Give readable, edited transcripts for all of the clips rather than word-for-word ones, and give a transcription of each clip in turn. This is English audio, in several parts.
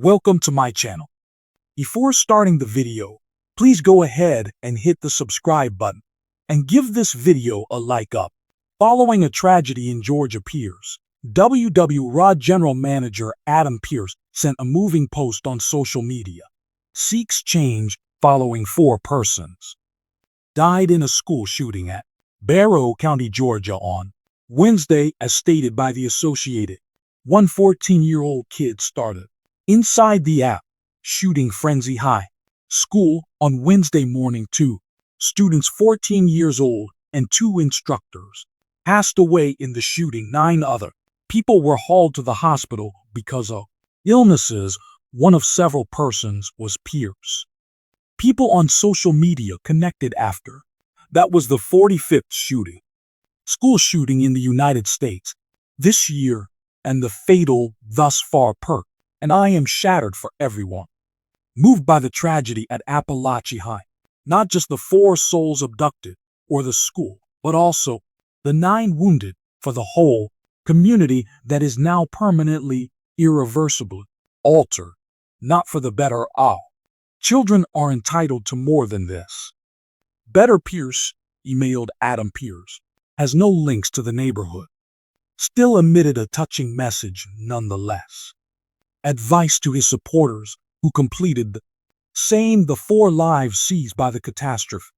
Welcome to my channel. Before starting the video, please go ahead and hit the subscribe button and give this video a like up. Following a tragedy in Georgia, Pearce, WWE General Manager Adam Pearce sent a moving post on social media. Seeks change following 4 persons died in a school shooting at Barrow County, Georgia on Wednesday, as stated by the Associated. One 14-year-old kid started inside the shooting frenzy high school on Wednesday morning. 2 students 14 years old and 2 instructors passed away in the shooting. 9 other people were hauled to the hospital because of illnesses. One of several persons was Pearce. People on social media connected after that was the 45th school shooting in the United States this year, and the fatal thus far. Pearce and I am shattered for everyone moved by the tragedy at Appalachia High. Not just the 4 souls abducted or the school, but also the 9 wounded, for the whole community that is now permanently, irreversibly altered, not for the better. Children are entitled to more than this. Better. Pearce emailed Adam. Pearce has no links to the neighborhood. Still emitted a touching message nonetheless. Advice to his supporters who completed the same. The 4 lives seized by the catastrophe.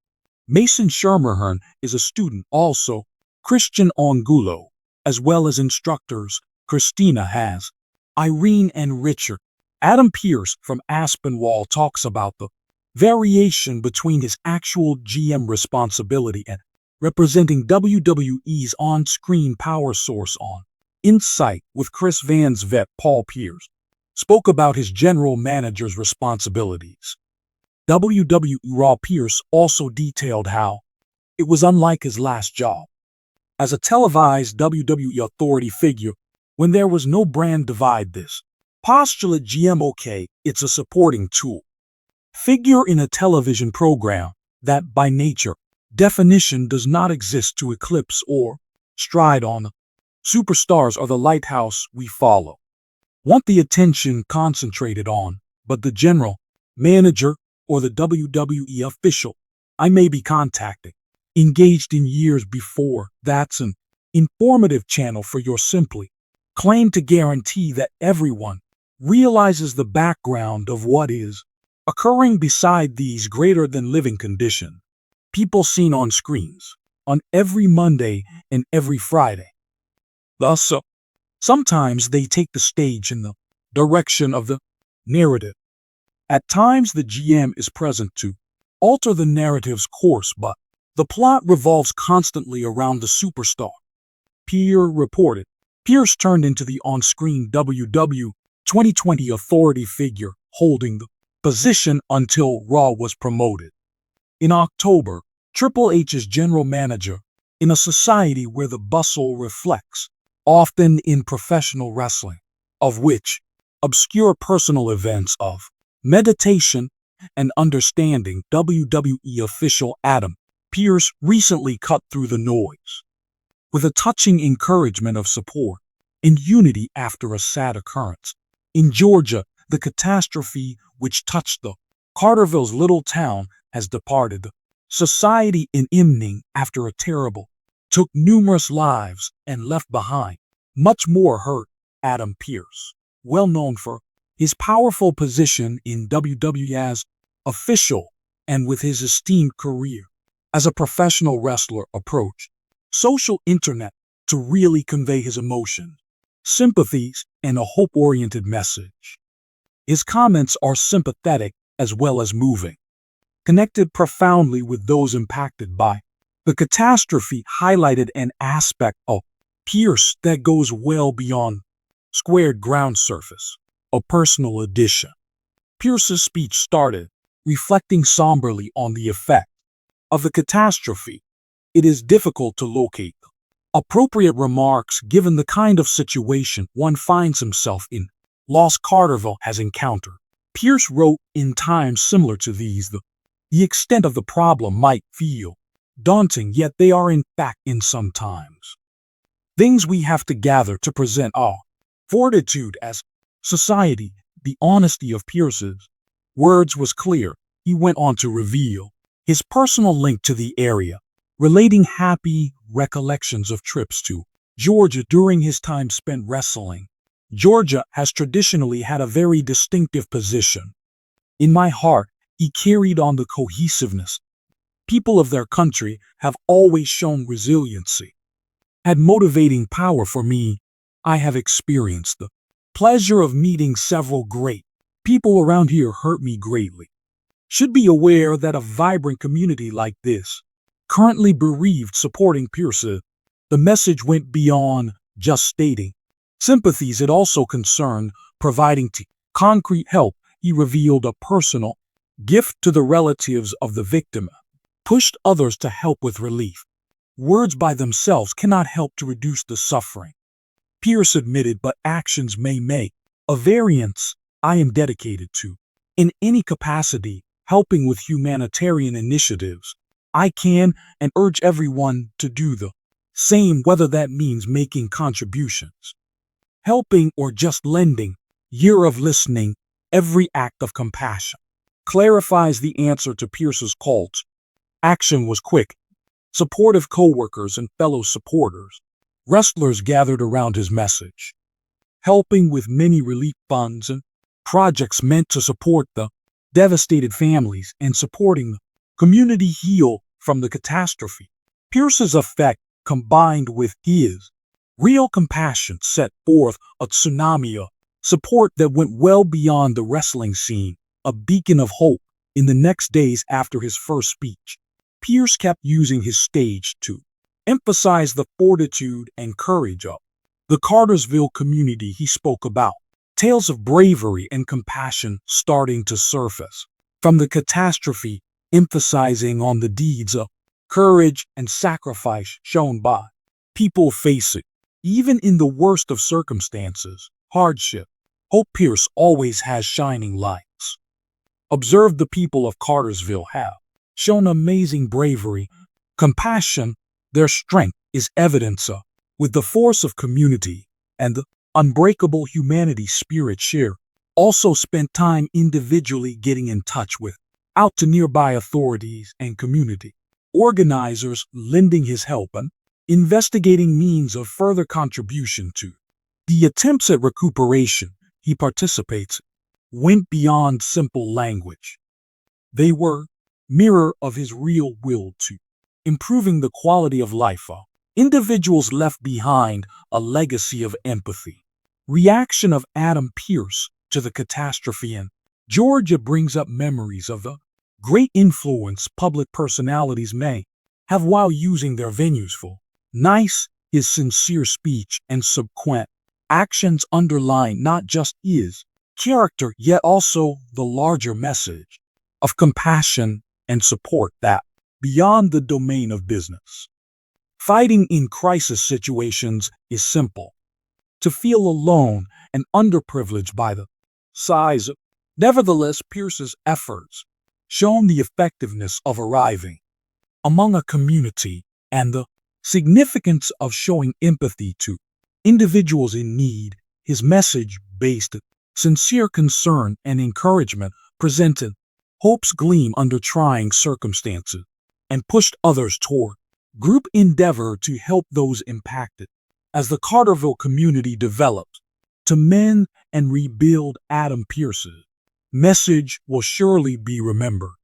Mason Schermerhorn is a student, also Christian Angulo, as well as instructors Christina Has, Irene and Richard. Adam Pearce from Aspinwall talks about the variation between his actual GM responsibility and representing WWE's on-screen power source on Insight with Chris Van's vet. Paul Pearce spoke about his general manager's responsibilities. WWE Raw. Pearce also detailed how it was unlike his last job as a televised WWE authority figure when there was no brand divide. This postulate GM, okay, it's a supporting tool. Figure in a television program that by nature definition does not exist to eclipse or stride on. Superstars are the lighthouse we follow. Want the attention concentrated on, but the general manager or the WWE official I may be contacting, engaged in years before. That's an informative channel for your simply claim to guarantee that everyone realizes the background of what is occurring beside these greater than living conditions. People seen on screens on every Monday and every Friday. Thus, sometimes they take the stage in the direction of the narrative. At times the GM is present to alter the narrative's course, but the plot revolves constantly around the superstar. Pearce reported. Pearce turned into the on-screen WW 2020 authority figure, holding the position until Raw was promoted. In October, Triple H's general manager, in a society where the bustle reflects, often in professional wrestling, of which obscure personal events of meditation and understanding. WWE official Adam Pearce recently cut through the noise with a touching encouragement of support and unity after a sad occurrence in Georgia. The catastrophe, which touched the Carterville's little town, has departed the society in evening after a terrible took numerous lives and left behind much more hurt. Adam Pearce, well known for his powerful position in WWE as official and with his esteemed career as a professional wrestler, approached social internet to really convey his emotions, sympathies, and a hope-oriented message. His comments are sympathetic as well as moving, connected profoundly with those impacted by the catastrophe, highlighted an aspect of Pearce that goes well beyond squared ground surface, a personal addition. Pearce's speech started reflecting somberly on the effect of the catastrophe. It is difficult to locate appropriate remarks given the kind of situation one finds himself in. Loss Carterville has encountered. Pearce wrote, in times similar to these, the extent of the problem might feel daunting, yet they are in fact in some times things we have to gather to present our fortitude as society the honesty of Pearce's words was clear. He went on to reveal his personal link to the area, relating happy recollections of trips to Georgia during his time spent wrestling. Georgia has traditionally had a very distinctive position. In my heart, he carried on the cohesiveness. People of their country have always shown resiliency. Had motivating power for me. I have experienced the pleasure of meeting several great people around here hurt me greatly. Should be aware that a vibrant community like this, currently bereaved supporting Pearce, the message went beyond just stating sympathies. It also concerned providing concrete help. He revealed a personal gift to the relatives of the victim, pushed others to help with relief. Words by themselves cannot help to reduce the suffering, Pearce admitted, but actions may make a variance. I am dedicated to, in any capacity, helping with humanitarian initiatives. I can and urge everyone to do the same, whether that means making contributions, helping, or just lending. Year of listening, every act of compassion clarifies the answer to Pearce's calls. Action was quick. Supportive co-workers and fellow supporters, wrestlers gathered around his message, helping with many relief funds and projects meant to support the devastated families and supporting the community heal from the catastrophe. Pearce's effect, combined with his real compassion, set forth a tsunami of support that went well beyond the wrestling scene, a beacon of hope. In the next days after his first speech, Pearce kept using his stage to emphasize the fortitude and courage of the Cartersville community he spoke about. Tales of bravery and compassion starting to surface from the catastrophe, emphasizing on the deeds of courage and sacrifice shown by people facing, even in the worst of circumstances, hardship. Hope. Pearce always has shining lights. Observe the people of Cartersville have shown amazing bravery, compassion. Their strength is evidence of, with the force of community and the unbreakable humanity spirit share. Also spent time individually getting in touch with, out to nearby authorities and community organizers, lending his help and investigating means of further contribution to the attempts at recuperation. He participates went beyond simple language. They were mirror of his real will to improving the quality of life of individuals, left behind a legacy of empathy. Reaction of Adam Pearce to the catastrophe in Georgia brings up memories of the great influence public personalities may have while using their venues for nice. His sincere speech and subsequent actions underline not just his character, yet also the larger message of compassion and support that beyond the domain of business. Fighting in crisis situations is simple. To feel alone and underprivileged by the size of, nevertheless, Pearce's efforts shown the effectiveness of arriving among a community and the significance of showing empathy to individuals in need. His message, based sincere concern and encouragement, presented hope's gleam under trying circumstances and pushed others toward group endeavor to help those impacted. As the Carterville community develops to mend and rebuild, Adam Pearce's message will surely be remembered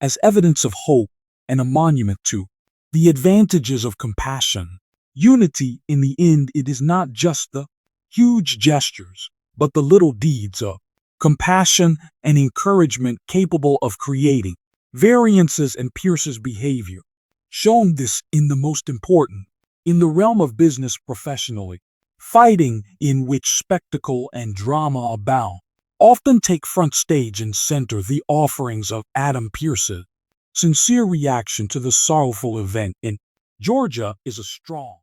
as evidence of hope and a monument to the advantages of compassion, unity. In the end, it is not just the huge gestures, but the little deeds of compassion and encouragement capable of creating variances in Pearce's behavior. Shown this in the most important, in the realm of business professionally, fighting in which spectacle and drama abound, often take front stage and center. The offerings of Adam Pearce's sincere reaction to the sorrowful event in Georgia is a strong